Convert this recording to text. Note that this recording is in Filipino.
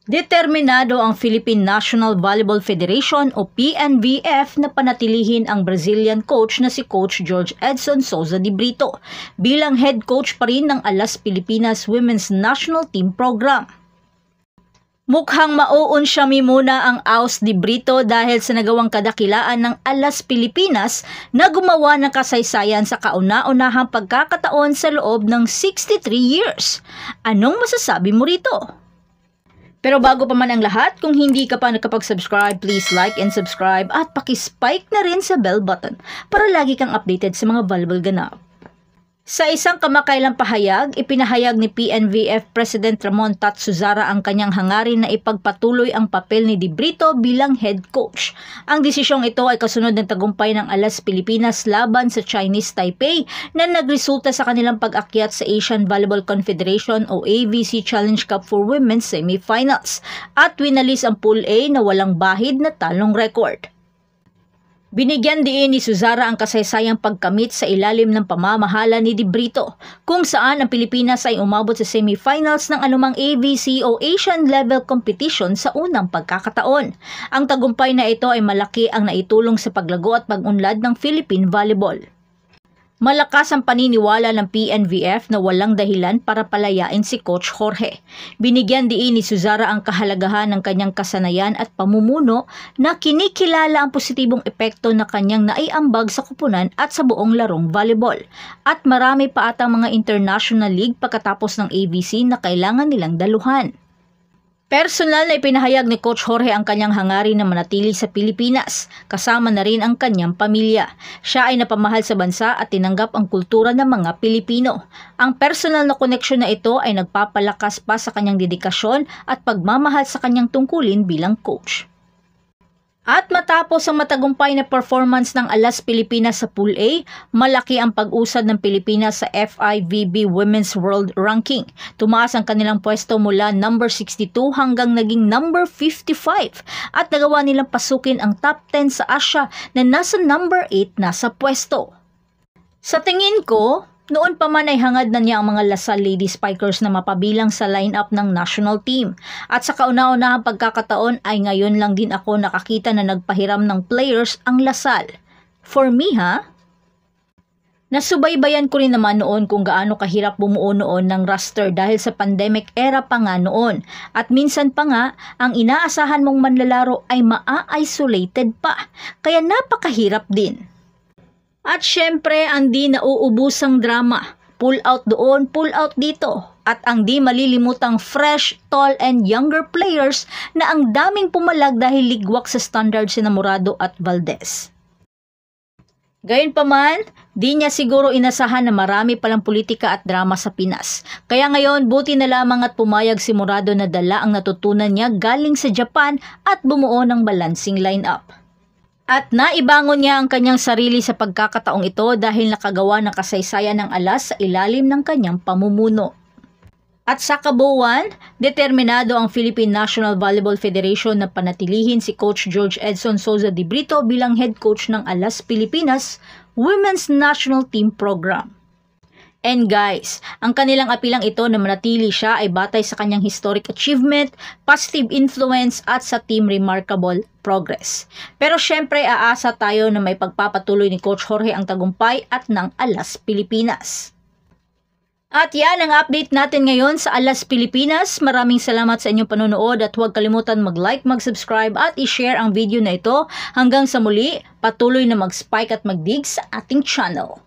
Determinado ang Philippine National Volleyball Federation o PNVF na panatilihin ang Brazilian coach na si Coach Jorge Edson Souza de Brito bilang head coach pa rin ng ALAS Pilipinas Women's National Team Program. Mukhang mauunsyami muna ang Aus de Brito dahil sa nagawang kadakilaan ng ALAS Pilipinas na gumawa ng kasaysayan sa kauna-unahang pagkakataon sa loob ng 63 years. Anong masasabi mo rito? Pero bago pa man ang lahat, kung hindi ka pa nakapag-subscribe, please like and subscribe at paki-spike na rin sa bell button para lagi kang updated sa mga volleyball ganap. Sa isang kamakailang pahayag, ipinahayag ni PNVF President Ramon Tat Suzara ang kanyang hangarin na ipagpatuloy ang papel ni de Brito bilang head coach. Ang desisyong ito ay kasunod ng tagumpay ng ALAS Pilipinas laban sa Chinese Taipei na nagresulta sa kanilang pag-akyat sa Asian Volleyball Confederation o AVC Challenge Cup for Women semifinals at winalis ang Pool A na walang bahid na talong record. Binigyan din ni Suzara ang kasaysayang pagkamit sa ilalim ng pamamahala ni de Brito, kung saan ang Pilipinas ay umabot sa semifinals ng anumang AVC o Asian level competition sa unang pagkakataon. Ang tagumpay na ito ay malaki ang naitulong sa paglago at pag-unlad ng Philippine Volleyball. Malakas ang paniniwala ng PNVF na walang dahilan para palayain si Coach Jorge. Binigyan diin ni Suzara ang kahalagahan ng kanyang kasanayan at pamumuno na kinikilala ang positibong epekto na kanyang naiambag sa kupunan at sa buong larong volleyball. At marami pa atang mga international league pagkatapos ng AVC na kailangan nilang daluhan. Personal na ipinahayag ni Coach Jorge ang kanyang hangarin na manatili sa Pilipinas, kasama na rin ang kanyang pamilya. Siya ay napamahal sa bansa at tinanggap ang kultura ng mga Pilipino. Ang personal na koneksyon na ito ay nagpapalakas pa sa kanyang dedikasyon at pagmamahal sa kanyang tungkulin bilang coach. At matapos ang matagumpay na performance ng ALAS Pilipinas sa Pool A, malaki ang pag-usad ng Pilipinas sa FIVB Women's World Ranking. Tumaas ang kanilang pwesto mula number 62 hanggang naging number 55 at nagawa nilang pasukin ang top 10 sa Asia na nasa number 8 na sa pwesto. Sa tingin ko, noon pa man ay hangad na niya ang mga Lasal Lady Spikers na mapabilang sa lineup ng national team. At sa kauna-unahang pagkakataon ay ngayon lang din ako nakakita na nagpahiram ng players ang Lasal. For me nasubaybayan ko rin naman noon kung gaano kahirap bumuo noon ng roster dahil sa pandemic era pa nga noon. At minsan pa nga, ang inaasahan mong manlalaro ay maa-isolated pa. Kaya napakahirap din. At syempre, ang di nauubusang drama. Pull out doon, pull out dito. At ang di malilimutang fresh, tall, and younger players na ang daming pumalag dahil ligwak sa standard sina Morado at Valdez. Gayunpaman, di niya siguro inasahan na marami palang politika at drama sa Pinas. Kaya ngayon, buti na lamang at pumayag si Morado na dala ang natutunan niya galing sa Japan at bumuo ng balancing lineup. At naibangon niya ang kanyang sarili sa pagkakataong ito dahil nakagawa ng kasaysayan ng ALAS sa ilalim ng kanyang pamumuno. At sa kabuuan, determinado ang Philippine National Volleyball Federation na panatilihin si Coach Jorge Edson Souza de Brito bilang head coach ng ALAS Pilipinas Women's National Team Program. And guys, ang kanilang apilang ito na manatili siya ay batay sa kanyang historic achievement, positive influence at sa team remarkable progress. Pero syempre aasa tayo na may pagpapatuloy ni Coach Jorge ang tagumpay at ng ALAS Pilipinas. At yan ang update natin ngayon sa ALAS Pilipinas. Maraming salamat sa inyong panonood at huwag kalimutan mag-like, mag-subscribe at i-share ang video na ito. Hanggang sa muli, patuloy na mag-spike at mag-dig sa ating channel.